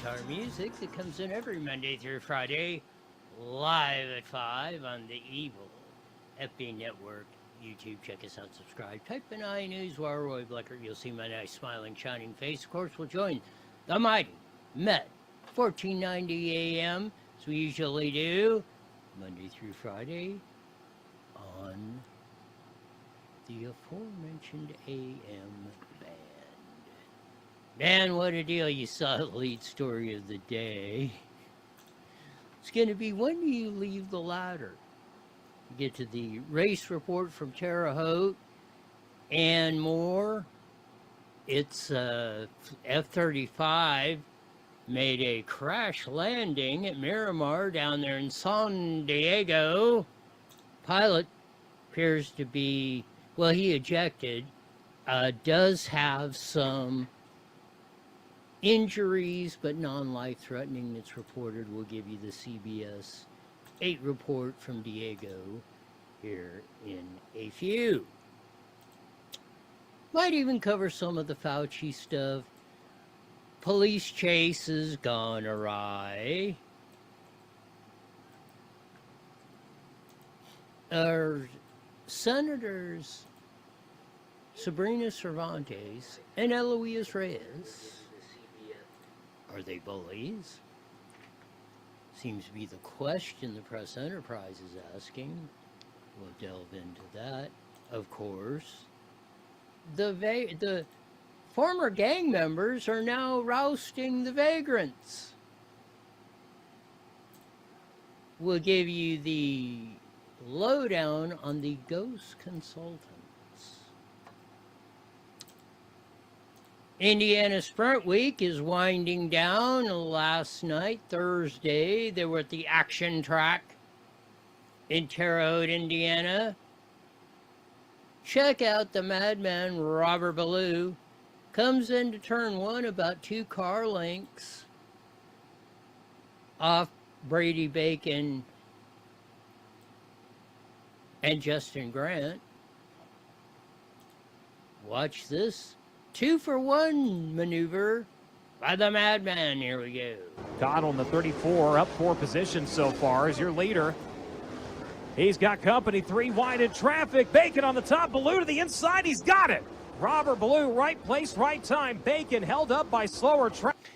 guitar music that comes in every Monday through Friday, live at 5 on the Evil FB Network YouTube. Check us out, subscribe. Type in iNewsWire Roy Blecker. You'll see my nice, smiling, shining face. Of course, we'll join the mighty Met 1490 AM, as we usually do, Monday through Friday on the aforementioned AM band. Man, what a deal. You saw the lead story of the day. It's going to be, when do you leave the ladder? Get to the race report from Terre, Haute, and more. It's F-35 made a crash landing at Miramar down there in San Diego. Pilot appears to be, well, he ejected, does have some injuries, but non-life-threatening. It's reported. We'll give you the CBS 8 report from Diego here in a few. Might even cover some of the Fauci stuff. Police chase has gone awry. Our senators Sabrina Cervantes and Eloise Reyes, are they bullies? Seems to be the question the Press Enterprise is asking. We'll delve into that, of course. The former gang members are now rousting the vagrants. We'll give you the lowdown on the ghost consultants. Indiana Sprint Week is winding down. Last night, Thursday, they were at the action track in Terre Haute, Indiana. Check out the madman Robert Ballou. Comes into turn one about 2 car lengths off Brady Bacon and Justin Grant. Watch this 2-for-1 maneuver by the madman. Here we go. Connell in the 34, up 4 positions so far as your leader. He's got company, 3 wide in traffic. Bacon on the top, Ballou to the inside. He's got it. Robert Ballou, right place, right time. Bacon held up by slower traffic.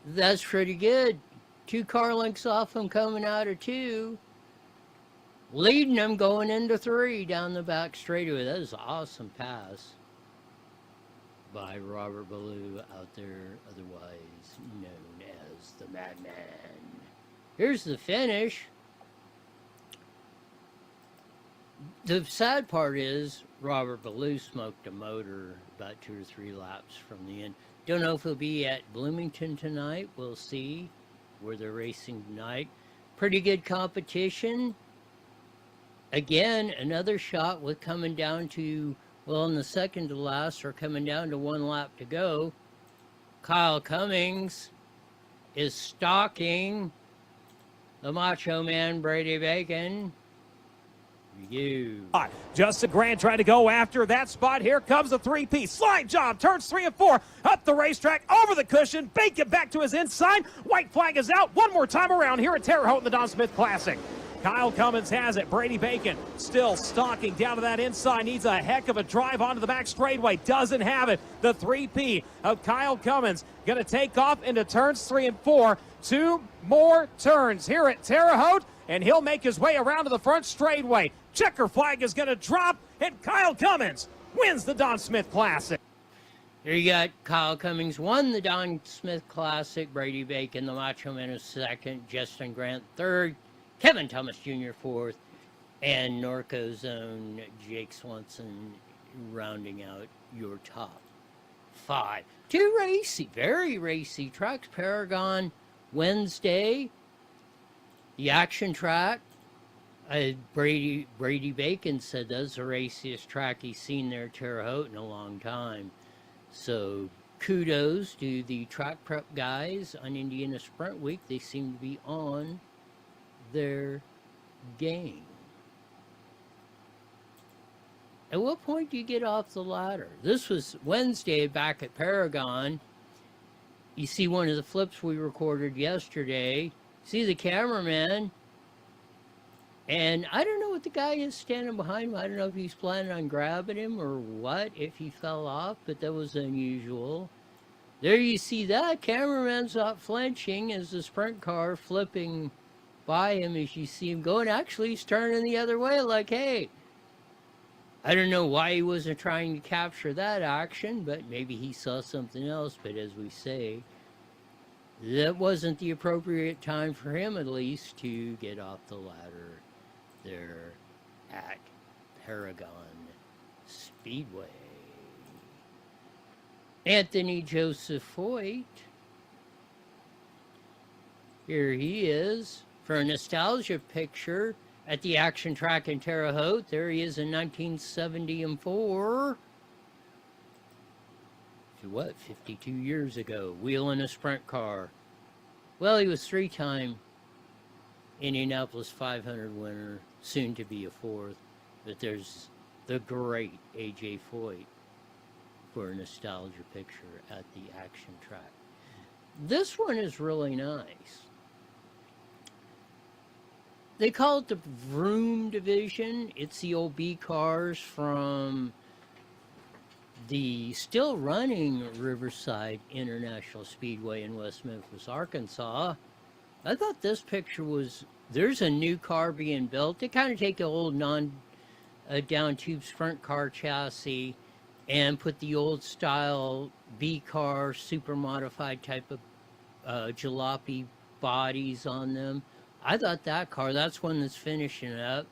That's pretty good. 2 car lengths off him coming out of 2. Leading him going into 3 down the back straightaway. That is an awesome pass by Robert Ballou out there, otherwise known as the Madman. Here's the finish. The sad part is Robert Ballou smoked a motor about 2 or 3 laps from the end. Don't know if he'll be at Bloomington tonight. We'll see where they're racing tonight. Pretty good competition. Again, another shot with coming down to, well, in the second to last, or coming down to 1 lap to go. Kyle Cummings is stalking the Macho Man Brady Bacon. You. Justin Grant trying to go after that spot. Here comes the 3-piece. Slide job, turns 3 and 4. Up the racetrack, over the cushion. Bacon back to his inside. White flag is out. One more time around here at Terre Haute in the Don Smith Classic. Kyle Cummins has it. Brady Bacon still stalking down to that inside. Needs a heck of a drive onto the back straightaway. Doesn't have it. The 3P of Kyle Cummins going to take off into turns 3 and 4. 2 more turns here at Terre Haute, and he'll make his way around to the front straightaway. Checker flag is going to drop, and Kyle Cummins wins the Don Smith Classic. Here you got Kyle Cummings won the Don Smith Classic. Brady Bacon, the Macho Man, is second. Justin Grant, third. Kevin Thomas Jr., fourth. And Norco's own Jake Swanson rounding out your top 5. 2 racy, very racy tracks. Paragon Wednesday. The action track. Brady Bacon said that's the raciest track he's seen there at Terre Haute in a long time. So kudos to the track prep guys on Indiana Sprint Week. They seem to be on their game. At what point do you get off the ladder? This was Wednesday back at Paragon. You see one of the flips we recorded yesterday. See the cameraman. And I don't know what the guy is standing behind him. I don't know if he's planning on grabbing him or what, if he fell off, but that was unusual. There you see that. Cameraman's not flinching as the sprint car flipping by him as you see him going. Actually, he's turning the other way like, hey. I don't know why he wasn't trying to capture that action, but maybe he saw something else. But as we say, that wasn't the appropriate time for him, at least, to get off the ladder there at Paragon Speedway. Anthony Joseph Hoyt. Here he is for a nostalgia picture at the action track in Terre Haute. There he is in 1974. What, 52 years ago, wheeling a sprint car. Well, he was three-time Indianapolis 500 winner, soon to be a fourth. But there's the great A.J. Foyt for a nostalgia picture at the action track. This one is really nice. They call it the Vroom division. It's the old B cars from the still running Riverside International Speedway in West Memphis, Arkansas. I thought this picture was, there's a new car being built. They kind of take the old down tube sprint car chassis and put the old style B car, super modified type of jalopy bodies on them. I thought that car, that's one that's finishing up.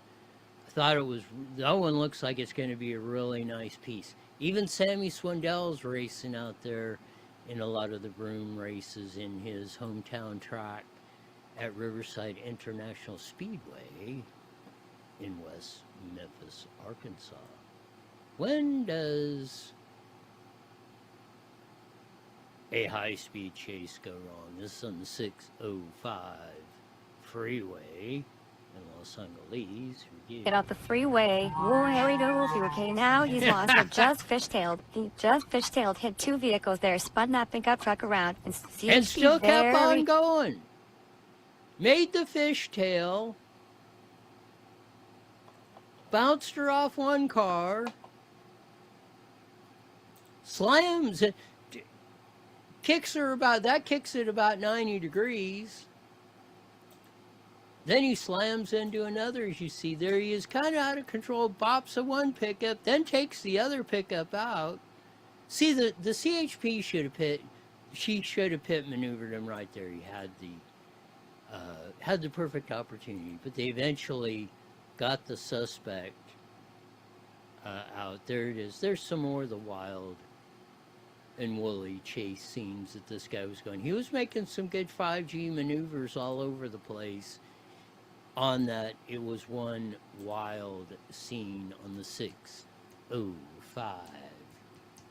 I thought it was, that one looks like it's going to be a really nice piece. Even Sammy Swindell's racing out there in a lot of the Vroom races in his hometown track at Riverside International Speedway in West Memphis, Arkansas. When does a high-speed chase go wrong? This is on the 605 freeway in Los Angeles. Get off the freeway. Whoa, here we go. Okay, now he's lost. He just fishtailed. He just fishtailed, hit two vehicles there, spun that pickup truck around, and still kept on going. Made the fishtail. Bounced her off one car. Slams it. Kicks it about 90 degrees. Then he slams into another, as you see there. He is kind of out of control, bops a one pickup, then takes the other pickup out. See, the CHP should have pit maneuvered him right there. He had the perfect opportunity, but they eventually got the suspect out. There it is. There's some more of the wild and woolly chase scenes that this guy was going. He was making some good 5G maneuvers all over the place. On that, it was one wild scene on the 605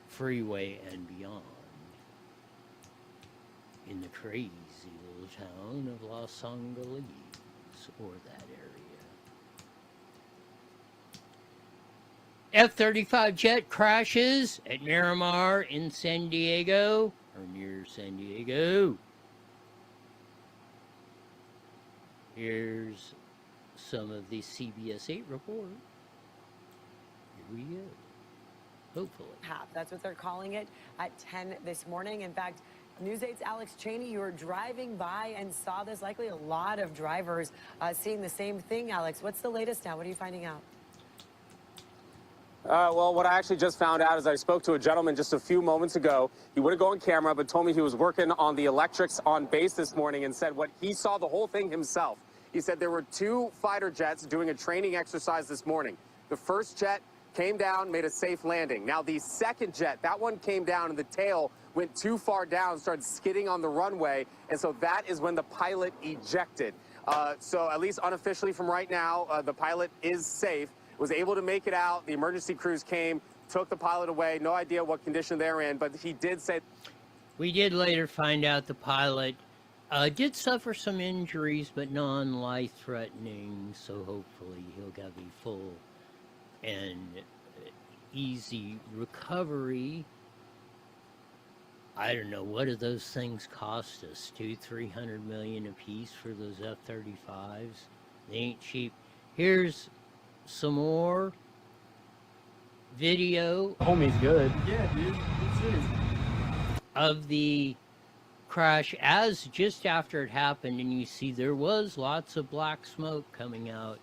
freeway and beyond in the crazy little town of Los Angeles, or that area. F-35 jet crashes at Miramar in San Diego, or near San Diego. Here's some of the CBS 8 report. Here we go. Hopefully. That's what they're calling it at 10 this morning. In fact, News 8's Alex Cheney, you were driving by and saw this. Likely a lot of drivers seeing the same thing. Alex, what's the latest now? What are you finding out? Well, what I actually just found out is I spoke to a gentleman just a few moments ago. He wouldn't go on camera, but told me he was working on the electrics on base this morning and said what he saw the whole thing himself. He said there were two fighter jets doing a training exercise this morning. The first jet came down, made a safe landing. Now the second jet, that one came down and the tail went too far down, started skidding on the runway, and so that is when the pilot ejected. So at least unofficially from right now, the pilot is safe, was able to make it out. The emergency crews came, took the pilot away. No idea what condition they're in, but he did say... We did later find out the pilot did suffer some injuries, but non-life-threatening, so hopefully he'll get a full and easy recovery. I don't know, what do those things cost us? 200-300 million a piece for those F-35s? They ain't cheap. Here's some more video. Homie's good. Yeah, dude. This is. Of the crash as just after it happened, and you see there was lots of black smoke coming out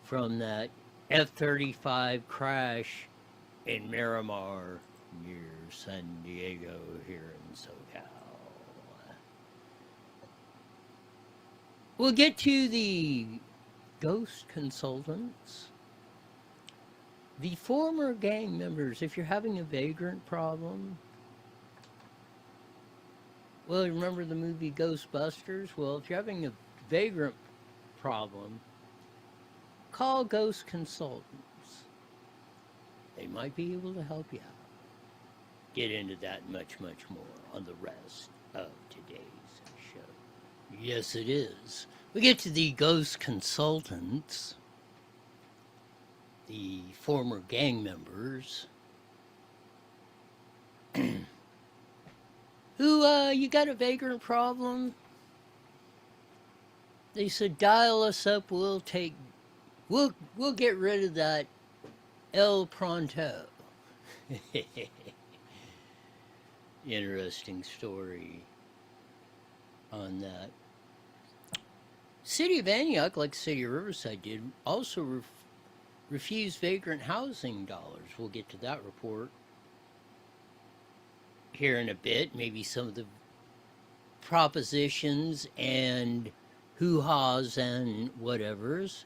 from that F-35 crash in Miramar near San Diego here in SoCal. We'll get to the ghost consultants. The former gang members, if you're having a vagrant problem, well, remember the movie Ghostbusters? Well, if you're having a vagrant problem, call ghost consultants. They might be able to help you out. Get into that and much, much more on the rest of today's show. Yes, it is. We get to the ghost consultants, the former gang members, who, you got a vagrant problem? They said, dial us up, we'll get rid of that El Pronto. Interesting story on that. City of Antioch, like the city of Riverside did, also refused vagrant housing dollars. We'll get to that report here in a bit, maybe some of the propositions and hoo-haws and whatevers.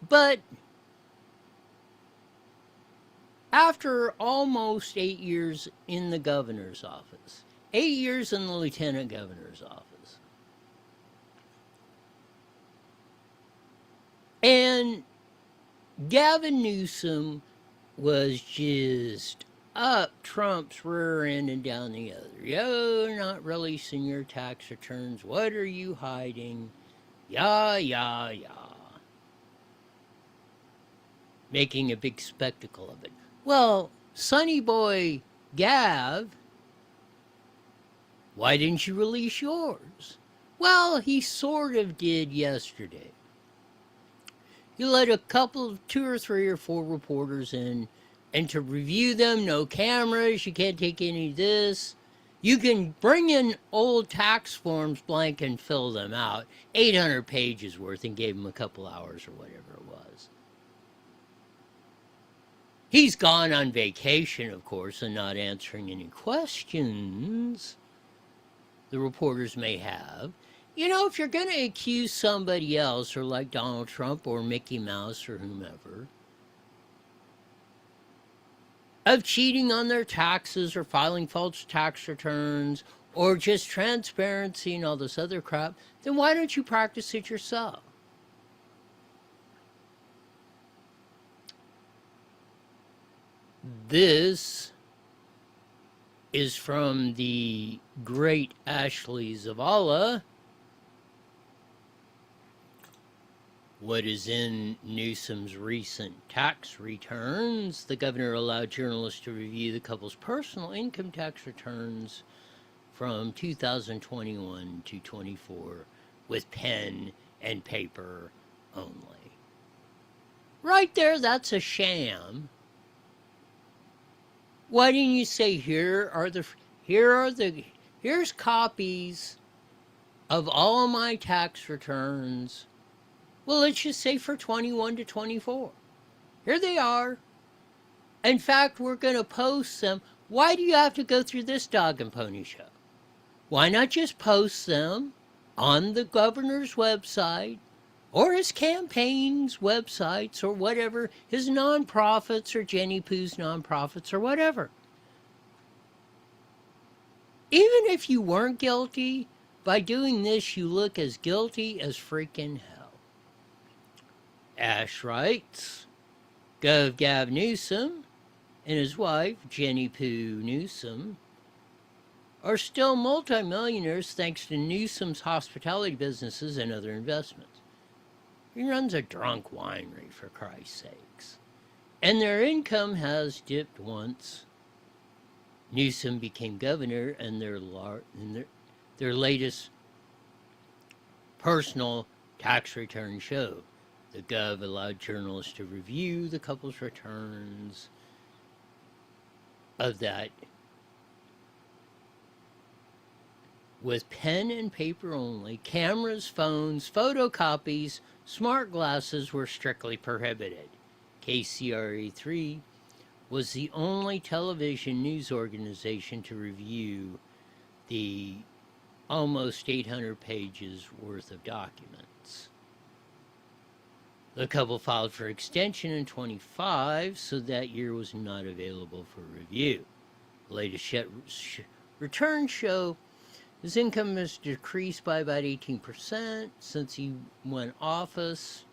But after almost 8 years in the governor's office, 8 years in the lieutenant governor's office, and Gavin Newsom was just up Trump's rear end and down the other. You're not releasing your tax returns. What are you hiding? Yeah. Making a big spectacle of it. Well, Sonny Boy Gav, why didn't you release yours? Well, he sort of did yesterday. You let a couple, 2 or 3 or 4 reporters in, and to review them, no cameras, you can't take any of this. You can bring in old tax forms blank and fill them out. 800 pages worth, and gave him a couple hours or whatever it was. He's gone on vacation, of course, and not answering any questions the reporters may have. You know, if you're going to accuse somebody else, or like Donald Trump or Mickey Mouse or whomever, of cheating on their taxes or filing false tax returns or just transparency and all this other crap, then why don't you practice it yourself? This is from the great Ashley Zavala. What is in Newsom's recent tax returns? The governor allowed journalists to review the couple's personal income tax returns from 2021 to 24 with pen and paper only. Right there, that's a sham. Why didn't you say here's copies of all of my tax returns? Well, let's just say for 21 to 24. Here they are. In fact, we're going to post them. Why do you have to go through this dog and pony show? Why not just post them on the governor's website or his campaign's websites or whatever, his nonprofits or Jenny Poo's nonprofits or whatever? Even if you weren't guilty, by doing this, you look as guilty as freaking hell. Ash writes, Gov. Gav Newsom and his wife, Jenny Poo Newsom, are still multimillionaires thanks to Newsom's hospitality businesses and other investments. He runs a drunk winery, for Christ's sakes. And their income has dipped once, Newsom became governor, and their latest personal tax return showed. The Gov allowed journalists to review the couple's returns of that with pen and paper only. Cameras, phones, photocopies, smart glasses were strictly prohibited. KCRA3 was the only television news organization to review the almost 800 pages worth of documents. The couple filed for extension in 25, so that year was not available for review. The latest returns show his income has decreased by about 18% since he went office.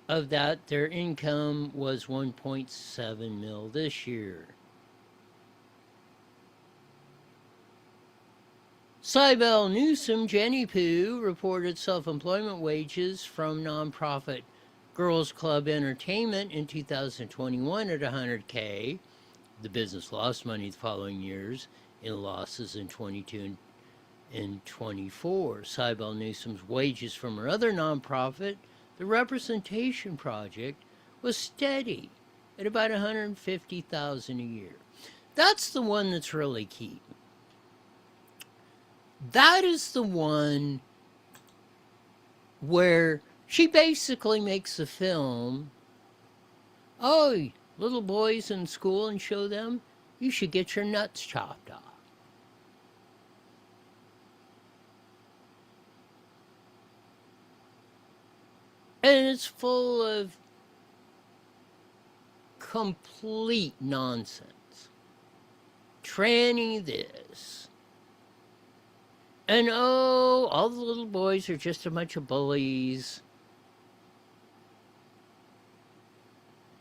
Of that, their income was $1.7 million this year. Cybelle Newsom, Jenny Poo, reported self-employment wages from nonprofit Girls Club Entertainment in 2021 at $100K. The business lost money the following years in losses in 22 and 24. Cybelle Newsom's wages from her other nonprofit, the Representation Project, was steady at about $150,000 a year. That's the one that's really key. That is the one where she basically makes a film. Oh, little boys in school, and show them, you should get your nuts chopped off. And it's full of complete nonsense. Tranny this. And oh, all the little boys are just a bunch of bullies.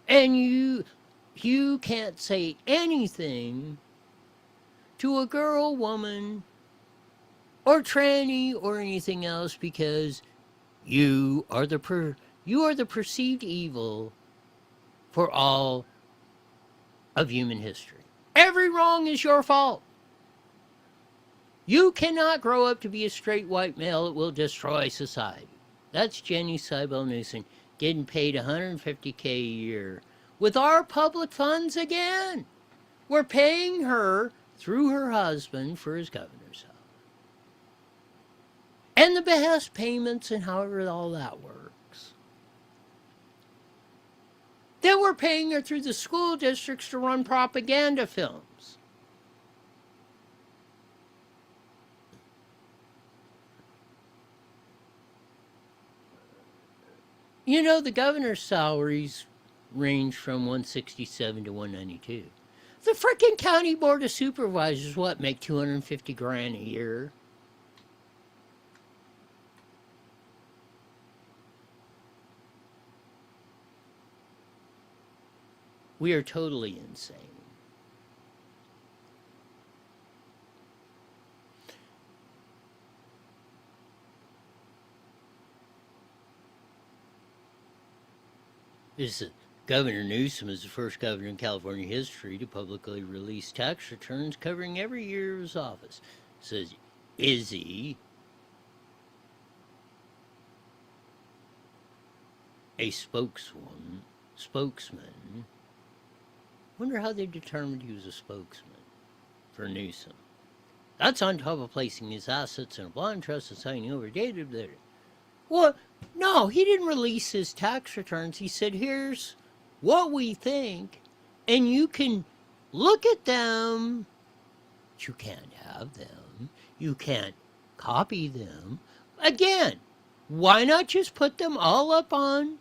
And you can't say anything to a girl, woman, or tranny, or anything else, because you are the perceived evil for all of human history. Every wrong is your fault. You cannot grow up to be a straight white male. It will destroy society. That's Jenny Cybelle Newsom getting paid $150K a year with our public funds again. We're paying her through her husband for his governor's salary. And the behest payments and however all that works. Then we're paying her through the school districts to run propaganda films. You know, the governor's salaries range from $167 to $192. The frickin' county board of supervisors, make $250,000 a year? We are totally insane. Governor Newsom is the first governor in California history to publicly release tax returns covering every year of his office. Says, is he a spokesman? Wonder how they determined he was a spokesman for Newsom. That's on top of placing his assets in a blind trust and signing over data. Well, no, he didn't release his tax returns. He said, here's what we think, and you can look at them, but you can't have them. You can't copy them. Again, why not just put them all up on,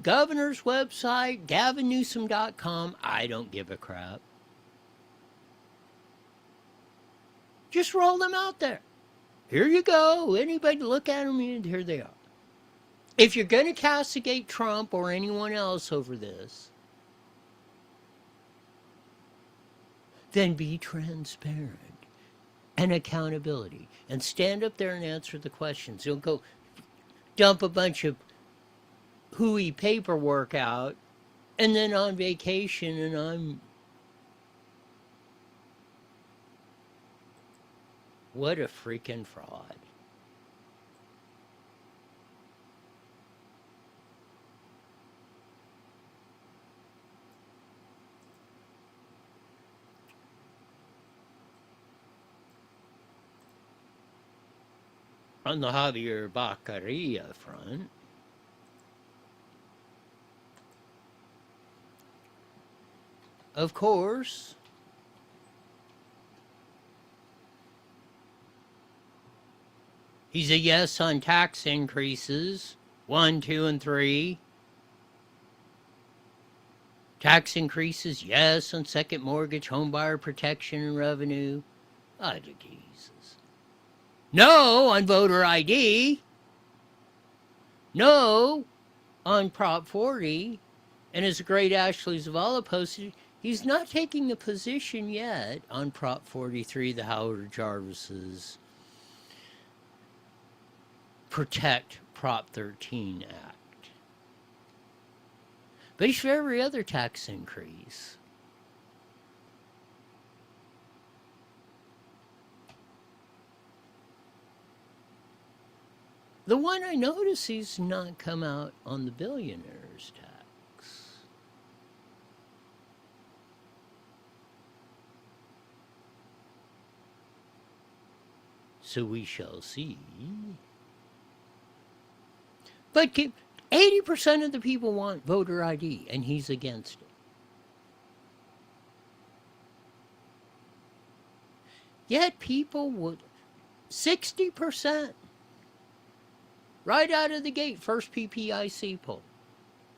governor's website, gavinnewsom.com? I don't give a crap. Just roll them out there. Here you go. Anybody look at them, and here they are. If you're going to castigate Trump or anyone else over this, then be transparent and accountability and stand up there and answer the questions. Don't go dump a bunch of hooey paperwork out and then on vacation, and I'm... What a freaking fraud. On the Javier Baccaria front, of course, he's a yes on tax increases, 1, 2, and 3. Tax increases, yes on second mortgage, homebuyer protection and revenue. Oh, Jesus. No on voter ID. No on Prop 40. And as the great Ashley Zavala posted, he's not taking a position yet on Prop 43, the Howard Jarvis's Protect Prop 13 Act. But he's for every other tax increase. The one I notice he's not come out on the billionaires tax. So we shall see. But 80% of the people want voter ID, and he's against it. Yet people would... 60%. Right out of the gate, first PPIC poll.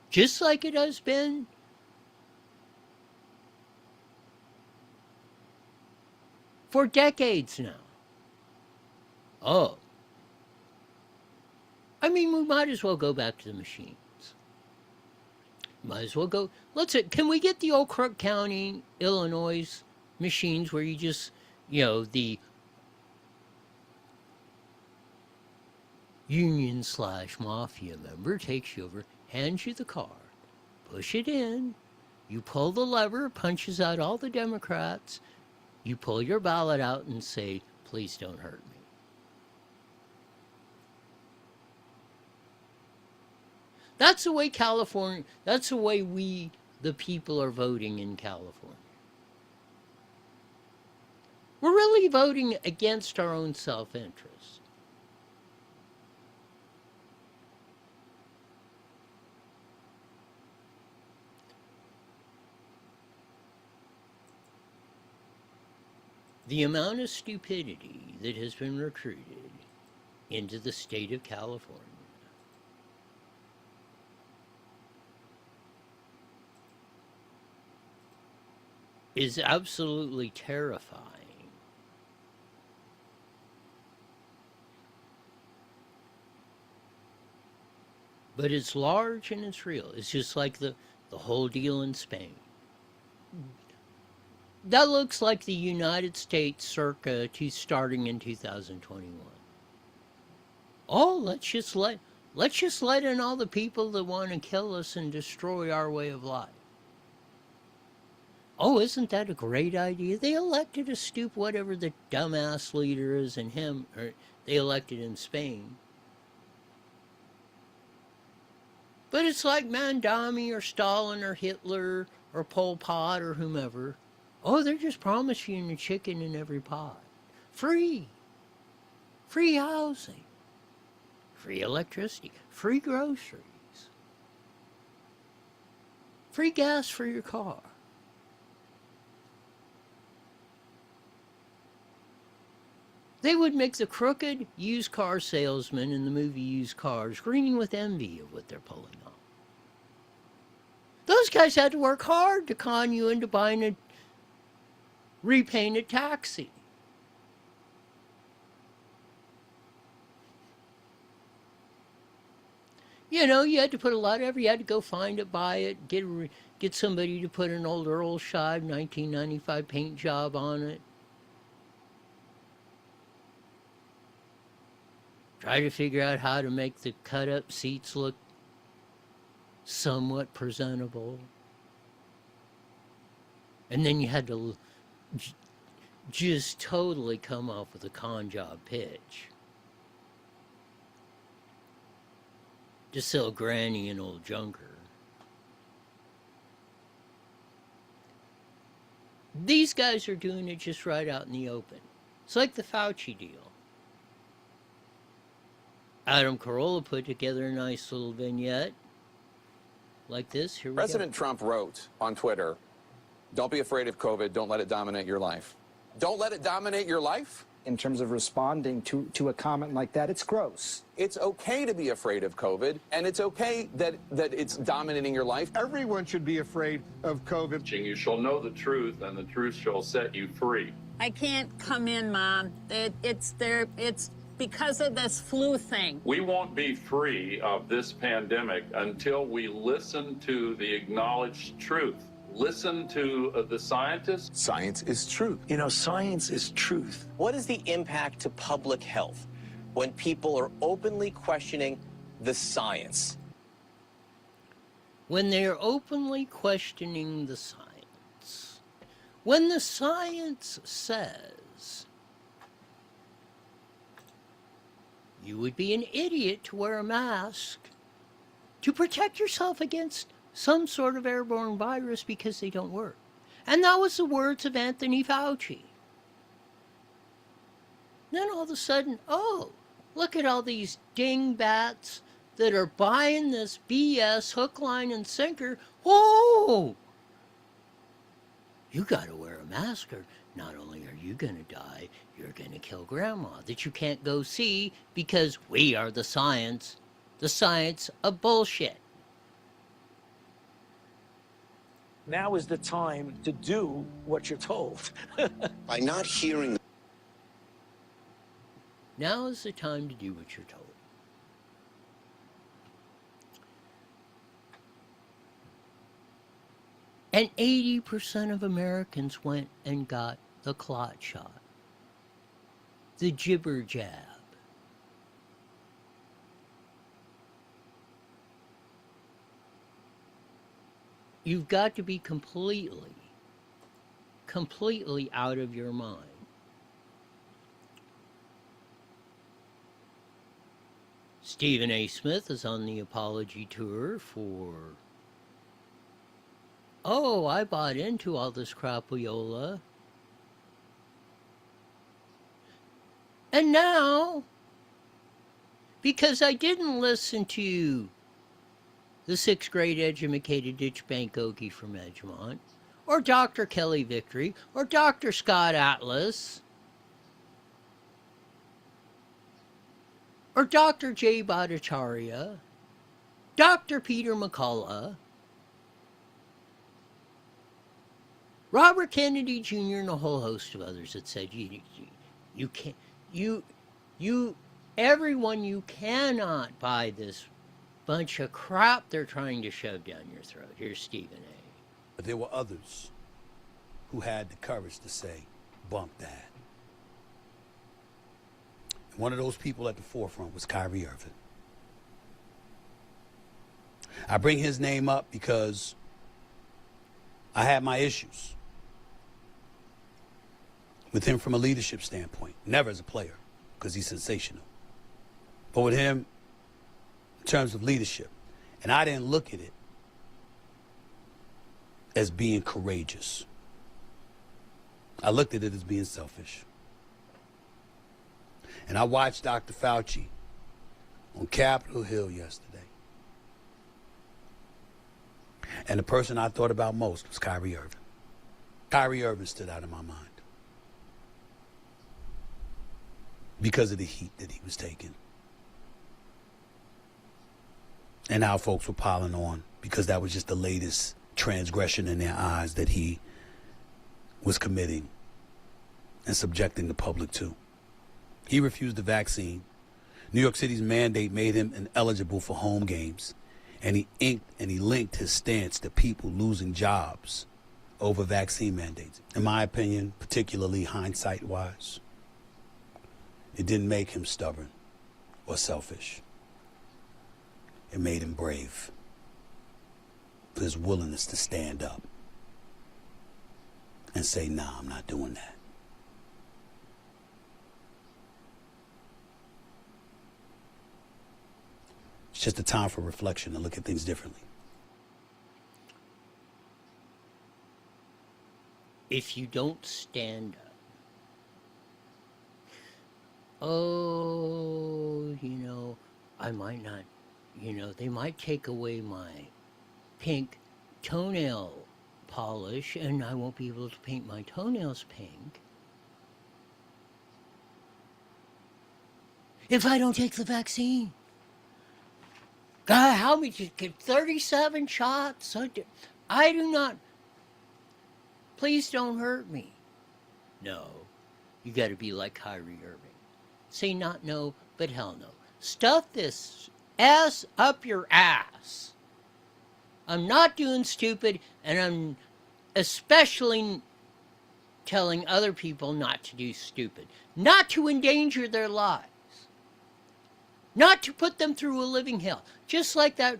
Just like it has been for decades now. Oh. I mean, we might as well go back to the machines. Might as well go. Can we get the old Crook County, Illinois machines where you just, the union/mafia member takes you over, hands you the card, push it in, you pull the lever, punches out all the Democrats, you pull your ballot out and say, please don't hurt me. That's the way that's the way we, the people, are voting in California. We're really voting against our own self-interest. The amount of stupidity that has been recruited into the state of California is absolutely terrifying. But it's large and it's real. It's just like the whole deal in Spain. That looks like the United States circa starting in 2021. Oh, let's just let in all the people that want to kill us and destroy our way of life. Oh, isn't that a great idea? They elected a whatever the dumbass leader is, and they elected in Spain. But it's like Mandami or Stalin or Hitler or Pol Pot or whomever. Oh, they're just promising you a chicken in every pot. Free. Free housing. Free electricity. Free groceries. Free gas for your car. They would make the crooked used car salesman in the movie Used Cars green with envy of what they're pulling off. Those guys had to work hard to con you into buying a repainted taxi. You had to put a lot of effort. You had to go find it, buy it, get somebody to put an old Earl Scheib 1995 paint job on it. Try to figure out how to make the cut-up seats look somewhat presentable. And then you had to just totally come off with a con job pitch to sell Granny an old junker. These guys are doing it just right out in the open. It's like the Fauci deal. Adam Carolla put together a nice little vignette like this. Here we President go. Trump wrote on Twitter, "Don't be afraid of COVID. Don't let it dominate your life." Don't let it dominate your life? In terms of responding to a comment like that, it's gross. It's okay to be afraid of COVID, and it's okay that it's dominating your life. Everyone should be afraid of COVID. You shall know the truth, and the truth shall set you free. I can't come in, Mom. It's because of this flu thing. We won't be free of this pandemic until we listen to the acknowledged truth. Listen to the scientists. Science is truth. You know, science is truth. What is the impact to public health when people are openly questioning the science? When they are openly questioning the science. When the science says you would be an idiot to wear a mask to protect yourself against some sort of airborne virus because they don't work. And that was the words of Anthony Fauci. Then all of a sudden, oh, look at all these dingbats that are buying this BS hook, line, and sinker. Oh, you got to wear a mask or not only are you going to die, you're going to kill grandma that you can't go see because we are the science of bullshit. Now is the time to do what you're told. By not hearing. Now is the time to do what you're told. And 80% of Americans went and got the clot shot, the jibber jab. You've got to be completely out of your mind. Stephen A. Smith is on the apology tour for, oh, I bought into all this crapola. And now, because I didn't listen to the 6th grade educated ditch bank Okie from Edgemont, or Dr. Kelly Victory, or Dr. Scott Atlas, or Dr. Jay Bhattacharya, Dr. Peter McCullough, Robert Kennedy Jr., and a whole host of others that said, you can't, everyone, you cannot buy this bunch of crap they're trying to shove down your throat. Here's Stephen A. But there were others who had the courage to say, bump that. And one of those people at the forefront was Kyrie Irving. I bring his name up because I had my issues with him from a leadership standpoint. Never as a player, because he's sensational. But with him, in terms of leadership. And I didn't look at it as being courageous. I looked at it as being selfish. And I watched Dr. Fauci on Capitol Hill yesterday. And the person I thought about most was Kyrie Irving. Kyrie Irving stood out in my mind because of the heat that he was taking. And how folks were piling on because that was just the latest transgression in their eyes that he was committing and subjecting the public to. He refused the vaccine. New York City's mandate made him ineligible for home games. And he linked his stance to people losing jobs over vaccine mandates. In my opinion, particularly hindsight-wise, it didn't make him stubborn or selfish. It made him brave for his willingness to stand up. and say, nah, I'm not doing that. It's just a time for reflection and look at things differently. If you don't stand up, oh, I might not, they might take away my pink toenail polish and I won't be able to paint my toenails pink if I don't take the vaccine. God, how many? Just get 37 shots? I do not. Please don't hurt me. No, you got to be like Kyrie Irving. Say not no, but hell no. Stuff this ass up your ass. I'm not doing stupid, and I'm especially telling other people not to do stupid. Not to endanger their lives. Not to put them through a living hell. Just like that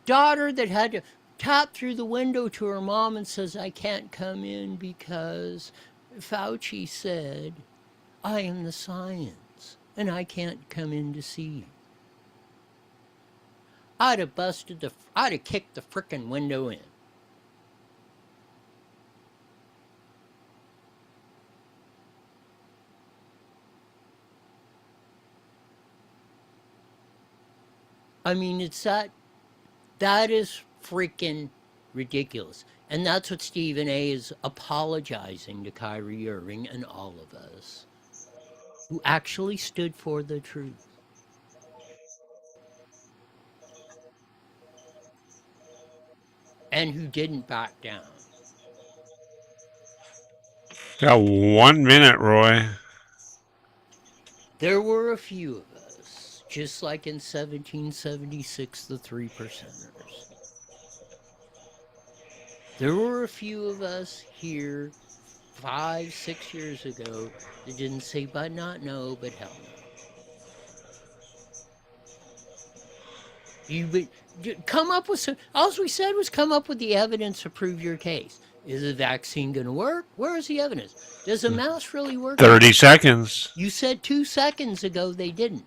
daughter that had to tap through the window to her mom and says, I can't come in because Fauci said, I am the science, and I can't come in to see you. I'd have kicked the frickin' window in. I mean, that is freaking ridiculous. And that's what Stephen A. is apologizing to Kyrie Irving and all of us who actually stood for the truth. And who didn't back down. Got 1 minute, Roy. There were a few of us, just like in 1776, the 3%ers. There were a few of us here 5, 6 years ago that didn't say, but not no, but hell no. You would come up with some, all we said was come up with the evidence to prove your case. Is the vaccine going to work? Where is the evidence? Does a mask really work? 30 seconds. You said 2 seconds ago they didn't.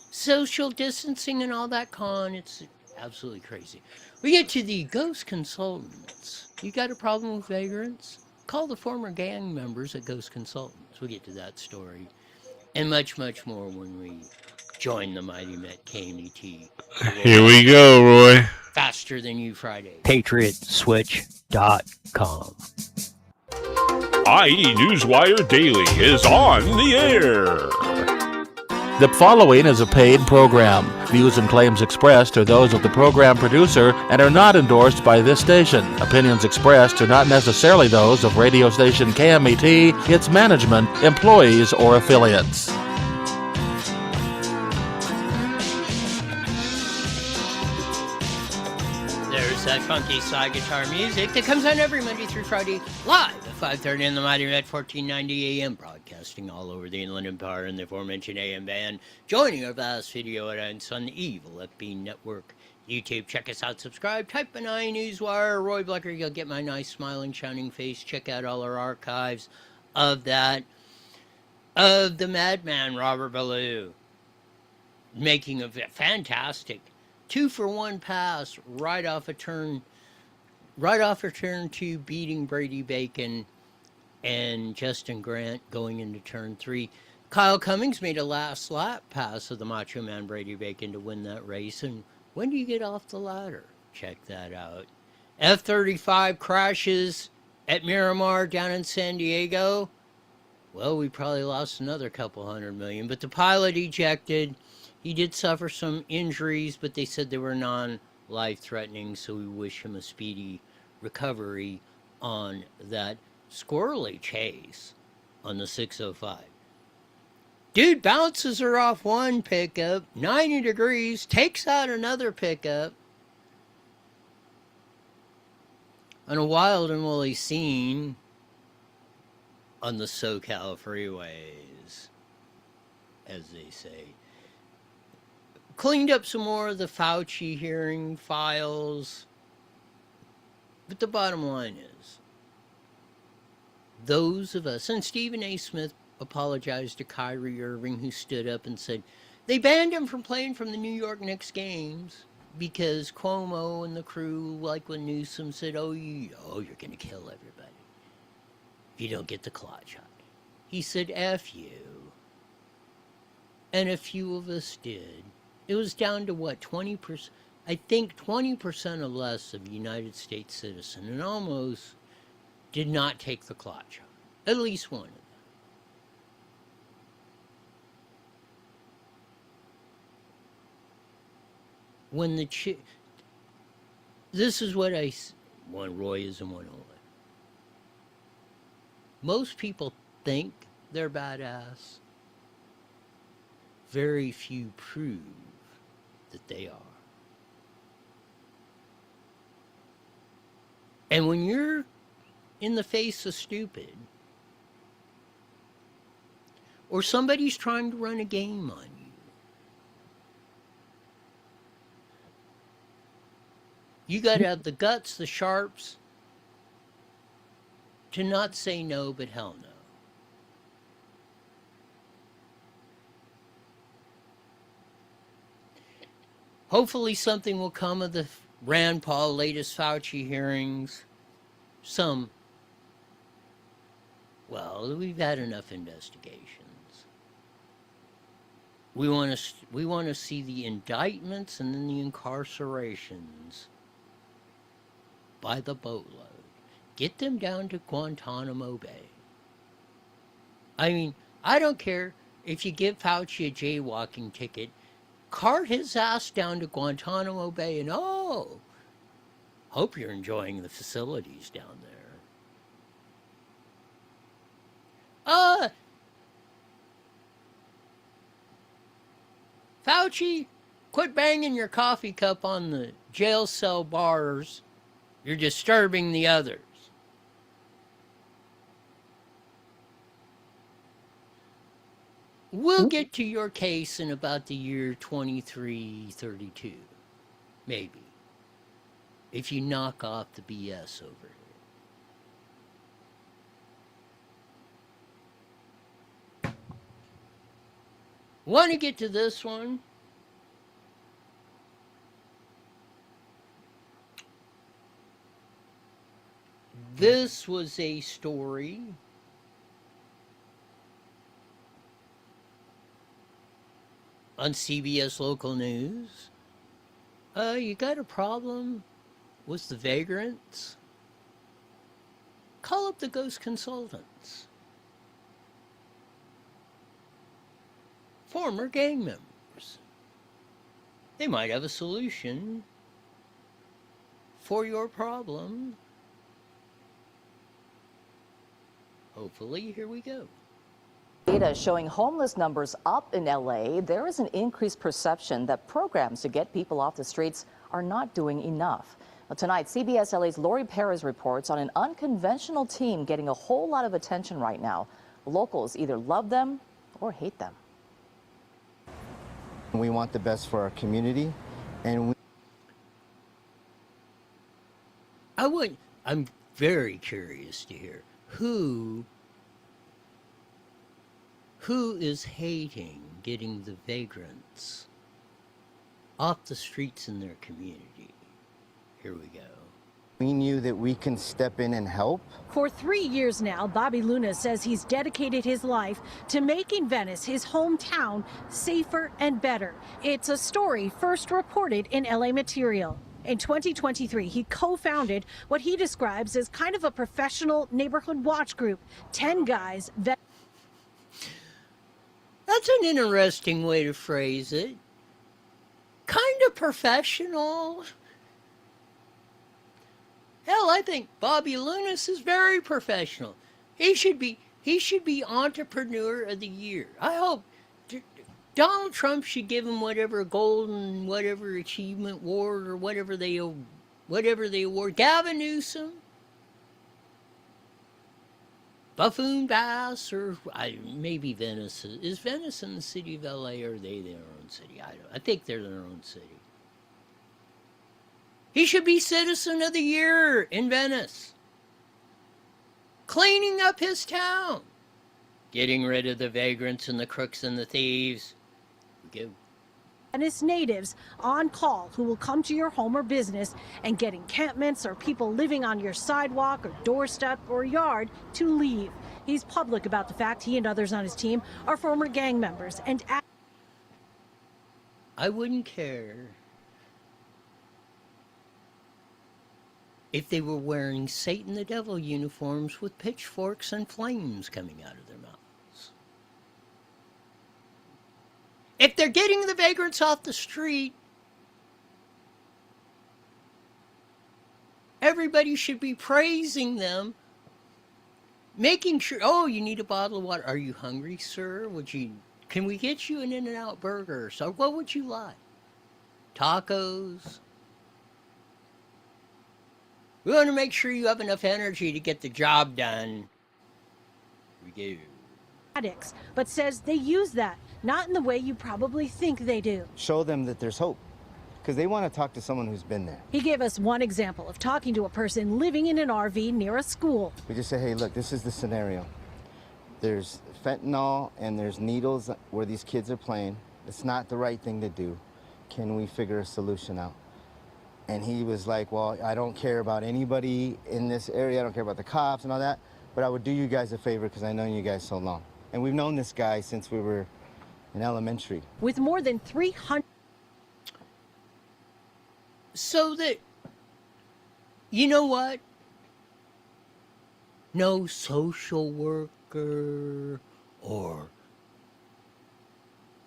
Social distancing and all that it's absolutely crazy. We get to the ghost consultants. You got a problem with vagrants? Call the former gang members at Ghost Consultants. We'll get to that story. And much, much more when we join the Mighty Met KMET. Here we go, Roy. Faster Than You Friday. PatriotSwitch.com. IE Newswire Daily is on the air. The following is a paid program. Views and claims expressed are those of the program producer and are not endorsed by this station. Opinions expressed are not necessarily those of radio station KMET, its management, employees, or affiliates. There's that funky slide guitar music that comes on every Monday through Friday live at 5:30 in the Mighty Met 1490 AM, broadcasting all over the Inland Empire in the aforementioned AM band. Joining our vast video audience on the evil FB network. YouTube, check us out, subscribe, type in IE Newswire, Roy Blecker, you'll get my nice smiling, shining face. Check out all our archives of the madman Robert Ballou, making a fantastic 2-for-1 pass right off a turn to beating Brady Bacon and Justin Grant going into turn 3. Kyle Cummings made a last lap pass of the Macho Man Brady Bacon to win that race. And when do you get off the ladder? Check that out. F-35 crashes at Miramar down in San Diego. Well, we probably lost another couple $100 million, but the pilot ejected. He did suffer some injuries, but they said they were non-life-threatening, so we wish him a speedy recovery on that squirrely chase on the 605. Dude bounces her off one pickup, 90 degrees, takes out another pickup on a wild and woolly scene on the SoCal freeways, as they say. Cleaned up some more of the Fauci hearing files. But the bottom line is, those of us, and Stephen A. Smith apologized to Kyrie Irving, who stood up and said they banned him from playing from the New York Knicks games because Cuomo and the crew, like when Newsom said, you're going to kill everybody if you don't get the clot shot. He said, F you. And a few of us did. It was down to what, 20%? I think 20% or less of United States citizens, and almost did not take the clot shot. At least one of them. When the this is what one Royism 101. Most people think they're badass. Very few prove that they are. And when you're in the face of stupid, or somebody's trying to run a game on you, you got to have the guts, the sharps, to not say no, but hell no. Hopefully something will come of the Rand Paul latest Fauci hearings. Well, we've had enough investigations. We want to see the indictments and then the incarcerations by the boatload. Get them down to Guantanamo Bay. I mean, I don't care if you give Fauci a jaywalking ticket, cart his ass down to Guantanamo Bay and hope you're enjoying the facilities down there. Fauci, quit banging your coffee cup on the jail cell bars. You're disturbing the others. We'll get to your case in about the year 2332, maybe, if you knock off the BS over here. Want to get to this one? This was a story on CBS Local News. You got a problem with the vagrants? Call up the ghost consultants. Former gang members. They might have a solution for your problem. Hopefully, here we go. Data showing homeless numbers up in LA, there is an increased perception that programs to get people off the streets are not doing enough. Well, tonight, CBS LA's Lori Perez reports on an unconventional team getting a whole lot of attention right now. Locals either love them or hate them. We want the best for our community, and I'm very curious to hear who is hating getting the vagrants off the streets in their community. Here we go. we knew that we can step in and help. For 3 years now, Bobby Luna says he's dedicated his life to making Venice, his hometown, safer and better. It's a story first reported in LA Material. In 2023, he co-founded what he describes as kind of a professional neighborhood watch group. 10 guys. That's an interesting way to phrase it. Kind of professional. Hell, I think Bobby Lunas is very professional. He should be Entrepreneur of the Year. I hope Donald Trump should give him whatever golden, whatever achievement award or whatever they award. Gavin Newsom, Buffoon Bass, or maybe Venice. Is Venice in the city of LA, or are they their own city? I think they're their own city. He should be Citizen of the Year in Venice. Cleaning up his town. Getting rid of the vagrants and the crooks and the thieves. Venice natives on call who will come to your home or business and get encampments or people living on your sidewalk or doorstep or yard to leave. He's public about the fact he and others on his team are former gang members and I wouldn't care if they were wearing Satan the Devil uniforms with pitchforks and flames coming out of their mouths. If they're getting the vagrants off the street, everybody should be praising them, making sure, oh, you need a bottle of water. Are you hungry, sir? Can we get you an In-N-Out burger? So what would you like? Tacos? We want to make sure you have enough energy to get the job done. We do. addicts, but says they use that, not in the way you probably think they do. Show them that there's hope, because they want to talk to someone who's been there. He gave us one example of talking to a person living in an RV near a school. We just say, hey, look, this is the scenario. There's fentanyl and there's needles where these kids are playing. It's not the right thing to do. Can we figure a solution out? And he was like, well, I don't care about anybody in this area. I don't care about the cops and all that, but I would do you guys a favor because I know you guys so long. And we've known this guy since we were in elementary. With more than 300. So that, you know what? No social worker or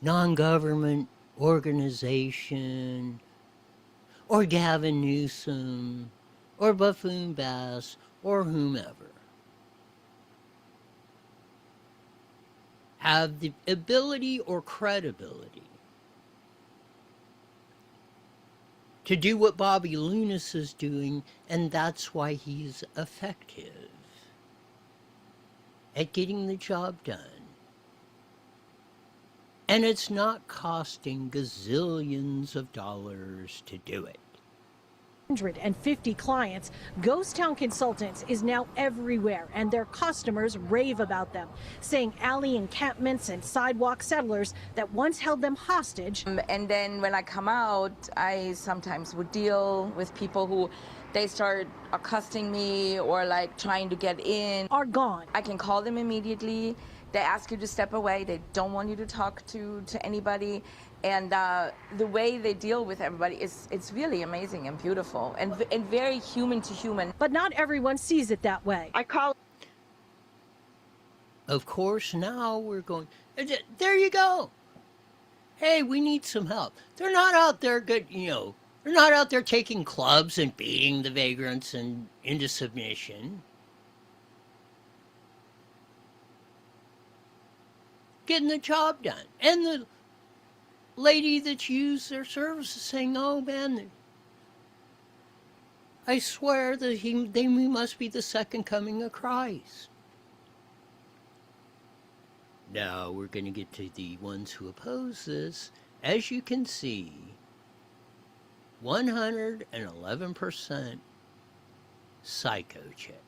non-government organization or Gavin Newsom or Buffoon Bass or whomever have the ability or credibility to do what Bobby Lunas is doing, and that's why he's effective at getting the job done. And it's not costing gazillions of dollars to do it. 150 clients, Ghost Town Consultants is now everywhere, and their customers rave about them, saying alley encampments and sidewalk settlers that once held them hostage. And then when I come out, I sometimes would deal with people who they start accosting me or like trying to get in. Are gone. I can call them immediately. They ask you to step away. They don't want you to talk to anybody. And the way they deal with everybody it's really amazing and beautiful and very human to human. But not everyone sees it that way. I call. Of course, now we're going, there you go. Hey, we need some help. They're not out there they're not out there taking clubs and beating the vagrants into submission. Getting the job done. And the lady that used their services saying, oh man, I swear that we must be the second coming of Christ. Now we're going to get to the ones who oppose this. As you can see, 111% psycho chick.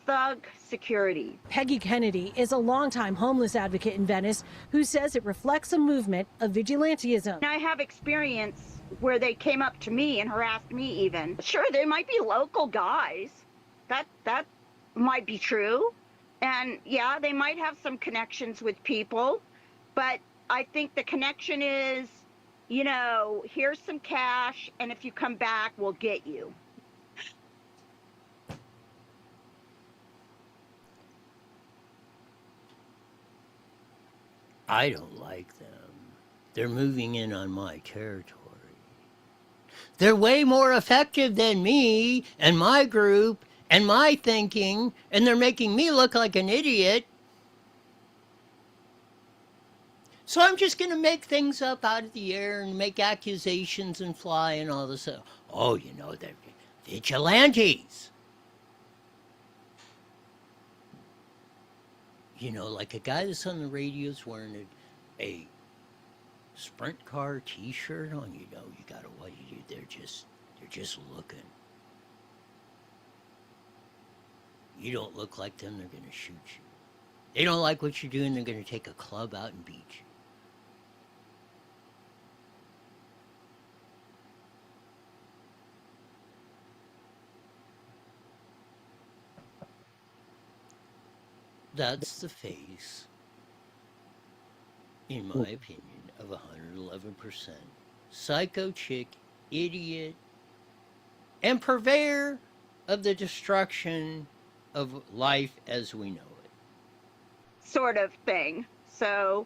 Thug security. Peggy Kennedy is a longtime homeless advocate in Venice who says it reflects a movement of vigilantism. I have experience where they came up to me and harassed me even. Sure, they might be local guys. That might be true. And yeah, they might have some connections with people. But I think the connection is, here's some cash, and if you come back, we'll get you. I don't like them. They're moving in on my territory. They're way more effective than me and my group and my thinking, and they're making me look like an idiot. So I'm just going to make things up out of the air and make accusations and fly and all this stuff. Oh, they're vigilantes. Like a guy that's on the radio is wearing a sprint car t-shirt on, you know, you gotta, what you do, they're just looking. You don't look like them, they're gonna shoot you. They don't like what you're doing, they're gonna take a club out and beat you. That's the face, in my opinion, of 111%. Psycho chick, idiot, and purveyor of the destruction of life as we know it. Sort of thing. So,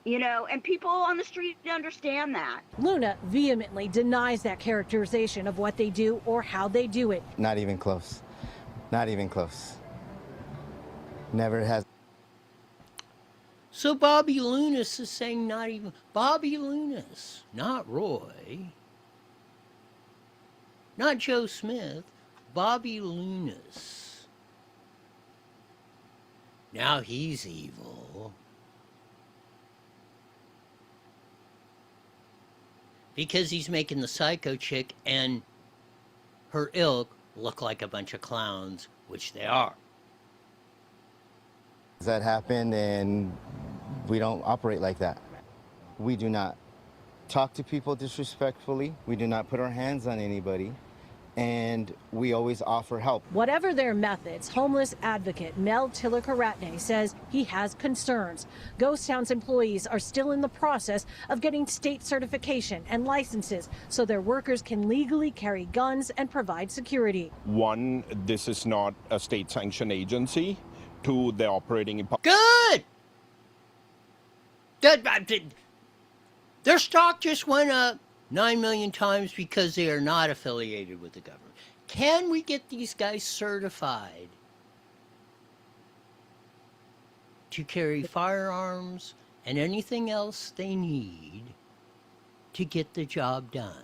you know, and people on the street understand that. Luna vehemently denies that characterization of what they do or how they do it. Not even close. Not even close. Never has. So Bobby Lunas is saying not even... Bobby Lunas, not Roy. Not Joe Smith. Bobby Lunas. Now he's evil. Because he's making the psycho chick and her ilk look like a bunch of clowns, which they are. That happened, and we don't operate like that. We do not talk to people disrespectfully. We do not put our hands on anybody, and we always offer help. Whatever their methods, homeless advocate Mel Tillakaratne says he has concerns. Ghost Town's employees are still in the process of getting state certification and licenses so their workers can legally carry guns and provide security. One, this is not a state-sanctioned agency. Two, they're operating in... Good! Their stock just went up 9 million times because they are not affiliated with the government. Can we get these guys certified to carry firearms and anything else they need to get the job done?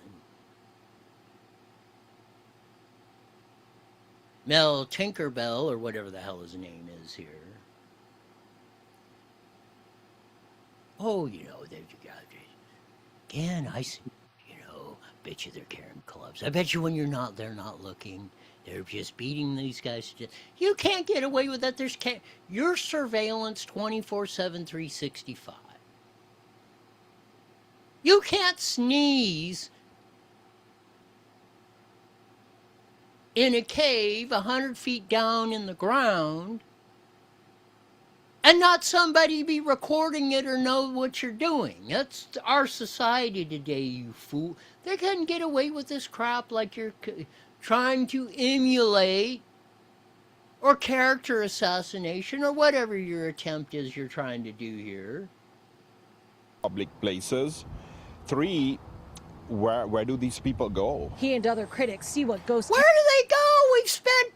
Mel Tinkerbell, or whatever the hell his name is here. Oh, you know, again, I see, you know, bet you they're carrying clubs. I bet you when they're not looking. They're just beating these guys to death. You can't get away with that. Your surveillance 24/7, 365. You can't sneeze in a cave 100 feet down in the ground and not somebody be recording it or know what you're doing. That's our society today, you fool. They couldn't get away with this crap like you're trying to emulate or character assassination or whatever your attempt is you're trying to do here. Public places. Three, where do these people go? He and other critics see what Ghost... Where do they go? We've spent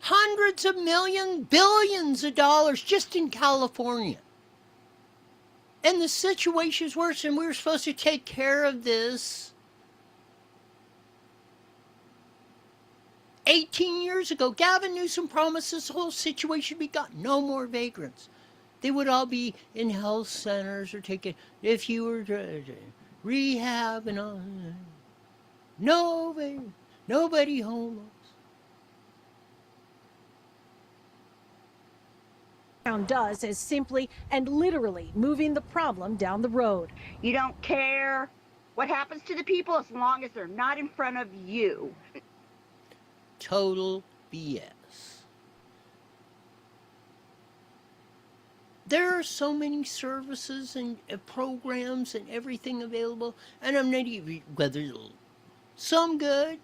hundreds of millions, billions of dollars just in California. And the situation's worse, and we were supposed to take care of this 18 years ago. Gavin Newsom promised this whole situation would be gone. No more vagrants. They would all be in health centers or taking, if you were rehab and all. Nobody homeless. Town does is simply and literally moving the problem down the road. You don't care what happens to the people as long as they're not in front of you. Total BS. There are so many services and programs and everything available, and I'm not even, whether some good,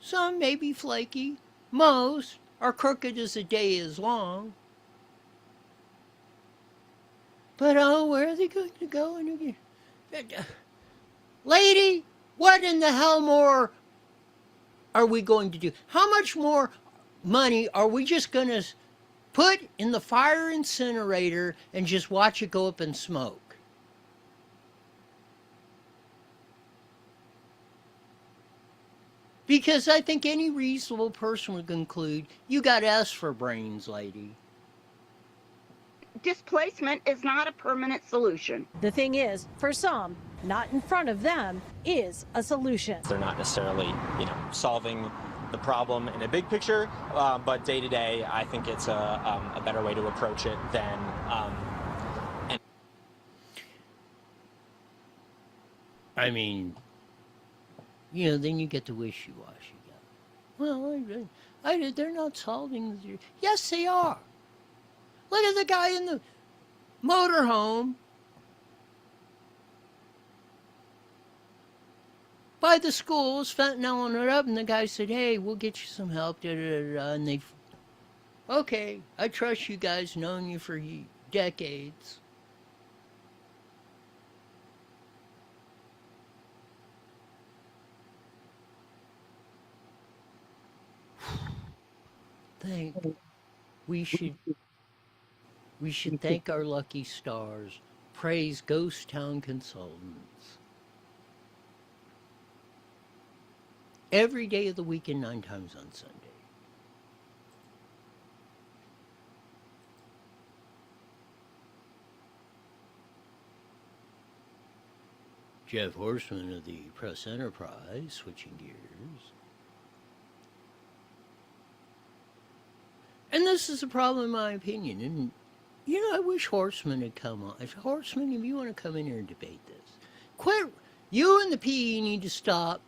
some maybe flaky, most are crooked as a day is long. But where are they going to go? Lady, what in the hell more are we going to do? How much more money are we just going to put in the fire incinerator and just watch it go up in smoke? Because I think any reasonable person would conclude, you got S for brains, lady. displacement is not a permanent solution. The thing is, for some, not in front of them is a solution. They're not necessarily, solving the problem in a big picture, but day to day, I think it's a better way to approach it than. I mean, then you get the wishy-washy guy. Well, they're not solving the... Yes, they are. Look at the guy in the motorhome by the schools, fentanyling it up, and the guy said, hey, we'll get you some help, and they... Okay, I trust you guys, known you for decades. We should thank our lucky stars, praise Ghost Town Consultants. Every day of the week and 9 times on Sunday. Jeff Horseman of the Press Enterprise, switching gears. And this is a problem in my opinion. And, I wish Horseman had come on. Horseman, if you want to come in here and debate this, quit. You and the PE need to stop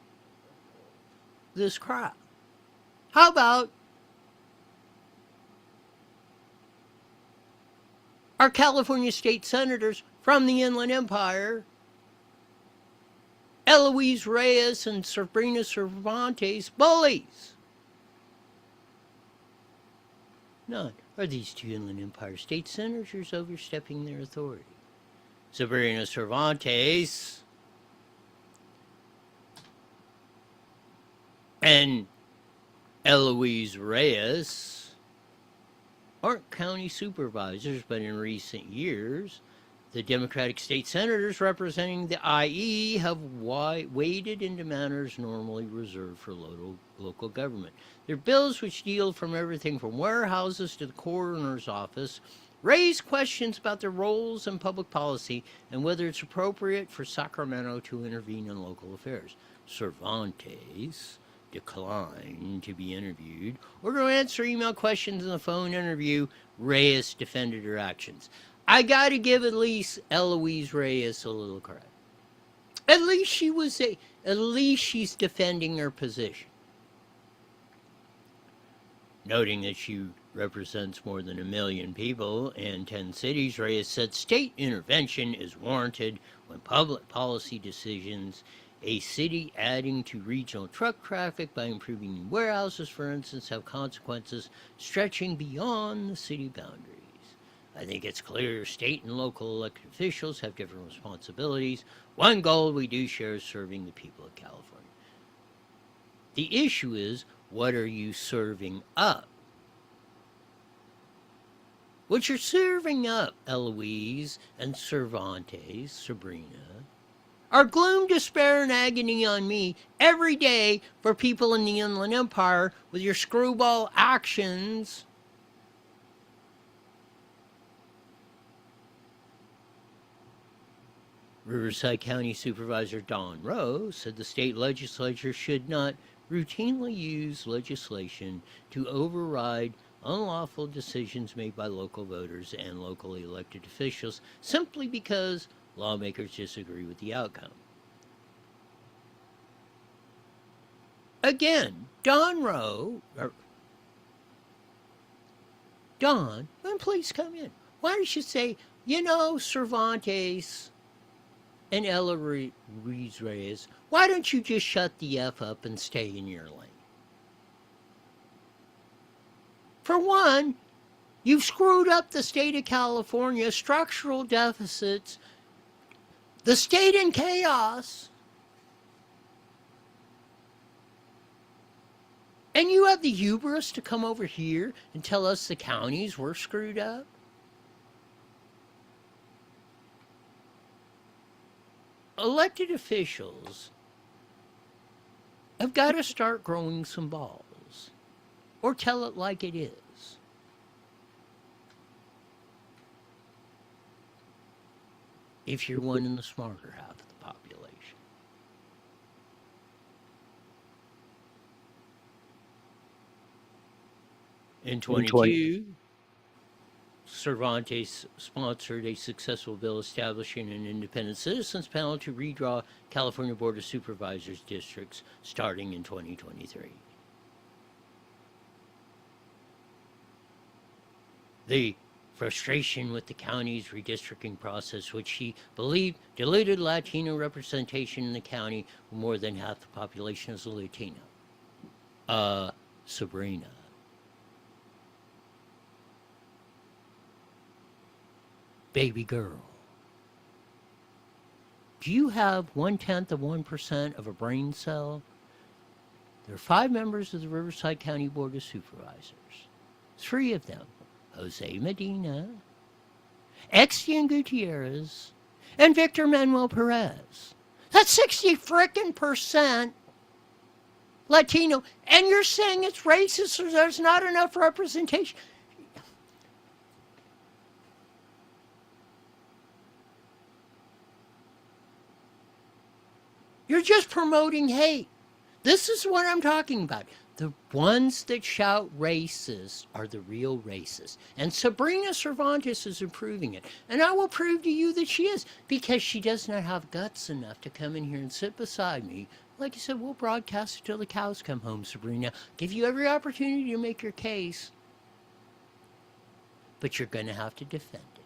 this crap. How about our California state senators from the Inland Empire, Eloise Reyes and Sabrina Cervantes, bullies? None. Are these two Inland Empire state senators overstepping their authority? Sabrina Cervantes and Eloise Reyes aren't county supervisors, but in recent years, the Democratic state senators representing the IE have waded into matters normally reserved for local government. Their bills, which deal from everything from warehouses to the coroner's office, raise questions about their roles in public policy and whether it's appropriate for Sacramento to intervene in local affairs. Cervantes declined to be interviewed or to answer email questions in the phone interview. Reyes defended her actions. I got to give at least Eloise Reyes a little credit. At least she's defending her position. Noting that she represents more than 1 million people and 10 cities, Reyes said state intervention is warranted when public policy decisions, a city adding to regional truck traffic by improving warehouses, for instance, have consequences stretching beyond the city boundaries. I think it's clear state and local elected officials have different responsibilities. One goal we do share is serving the people of California. The issue is, what are you serving up? What you're serving up, Eloise and Cervantes, Sabrina, are gloom, despair, and agony on me every day for people in the Inland Empire with your screwball actions. Riverside County Supervisor Don Rowe said the state legislature should not routinely use legislation to override unlawful decisions made by local voters and locally elected officials simply because lawmakers disagree with the outcome. Again, Don, please come in. Why don't you say, Cervantes and Eloise Reyes, why don't you just shut the F up and stay in your lane? For one, you've screwed up the state of California, structural deficits, the state in chaos, and you have the hubris to come over here and tell us the counties were screwed up? Elected officials have got to start growing some balls, or tell it like it is. if you're one in the smarter half of the population. In 22, Cervantes sponsored a successful bill establishing an independent citizens panel to redraw California Board of Supervisors districts starting in 2023. The frustration with the county's redistricting process, which he believed diluted Latino representation in the county, where more than half the population is Latino. Sabrina. Baby girl. Do you have 0.1% of a brain cell? There are 5 members of the Riverside County Board of Supervisors. 3 of them, Jose Medina, Extian Gutierrez, and Victor Manuel Perez. That's 60% Latino. And you're saying it's racist or there's not enough representation. You're just promoting hate. This is what I'm talking about. The ones that shout racist are the real racists. And Sabrina Cervantes is improving it. And I will prove to you that she is, because she does not have guts enough to come in here and sit beside me. Like I said, we'll broadcast it till the cows come home, Sabrina. Give you every opportunity to make your case. But you're going to have to defend it.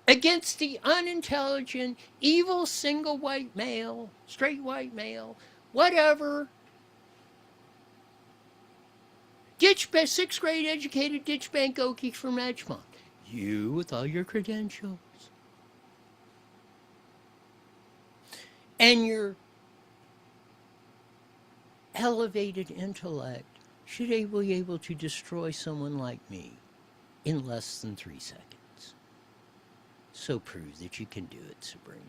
Against the unintelligent, evil single white male, straight white male, whatever. Sixth grade educated ditch bank Okie from Edgemont. You with all your credentials. And your elevated intellect should be able to destroy someone like me in less than 3 seconds. So prove that you can do it, Sabrina.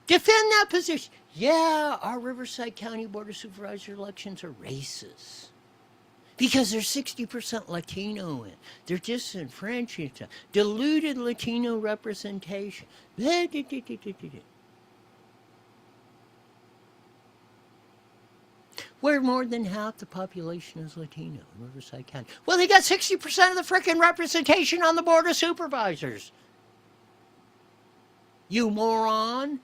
Defend that position. Yeah, our Riverside County Board of Supervisors elections are racist. Because there's 60% Latino in. They're disenfranchised. Diluted Latino representation. Where more than half the population is Latino in Riverside County. Well, they got 60% of the frickin' representation on the Board of Supervisors. You moron.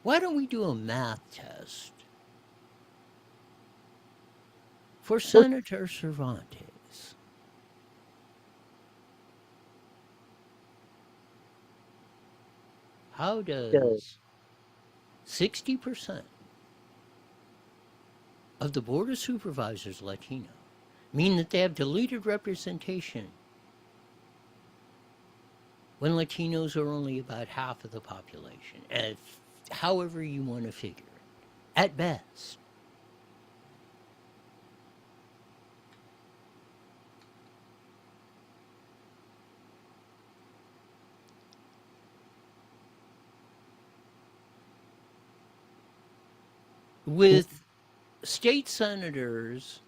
Why don't we do a math test for Senator Cervantes? How does 60% of the Board of Supervisors Latino mean that they have diluted representation when Latinos are only about half of the population? And however you want to figure it, at best. With state senators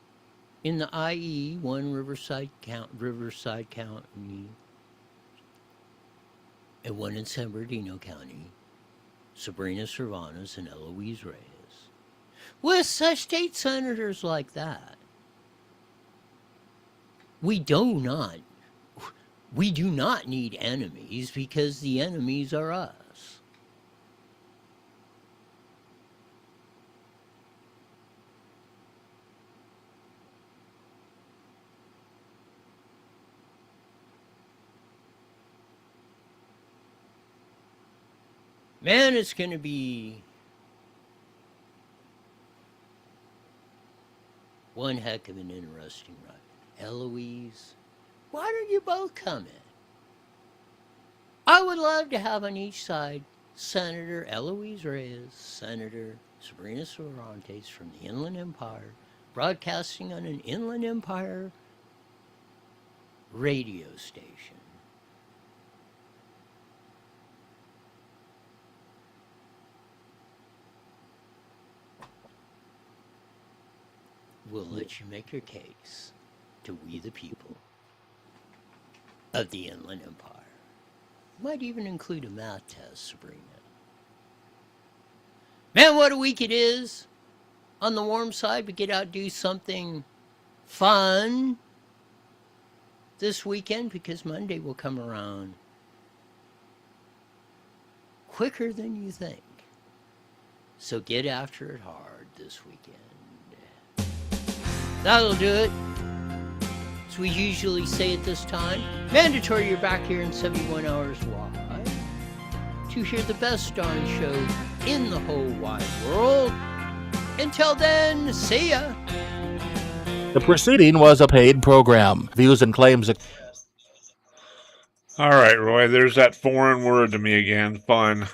in the IE, one Riverside County, and one in San Bernardino County, Sabrina Cervantes and Eloise Reyes. With such state senators like that, we do not need enemies, because the enemies are us. Man, it's going to be one heck of an interesting ride. Eloise, why don't you both come in? I would love to have on each side Senator Eloise Reyes, Senator Sabrina Cervantes from the Inland Empire, broadcasting on an Inland Empire radio station. we'll let you make your case to we the people of the Inland Empire. Might even include a math test, Sabrina. Man, what a week it is. On the warm side, we get out do something fun this weekend because Monday will come around quicker than you think. So get after it hard this weekend. That'll do it. As we usually say at this time, mandatory you're back here in 71 hours live to hear the best darn show in the whole wide world. Until then, see ya. The proceeding was a paid program. Views and claims. All right, Roy, there's that foreign word to me again. Fun.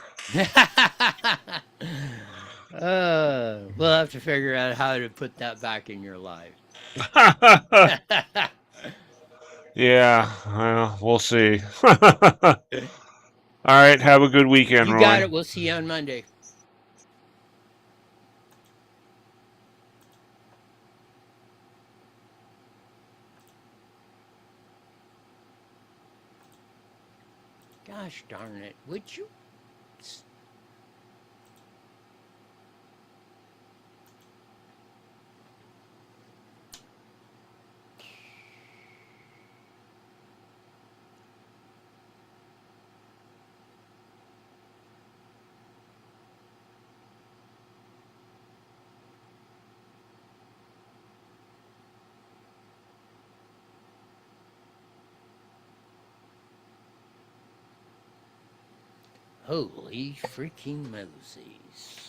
We'll have to figure out how to put that back in your life. Yeah, well, we'll see. All right, have a good weekend, You Roy. got it. We'll see you on Monday. Gosh darn it. Would you? Holy freaking Moses.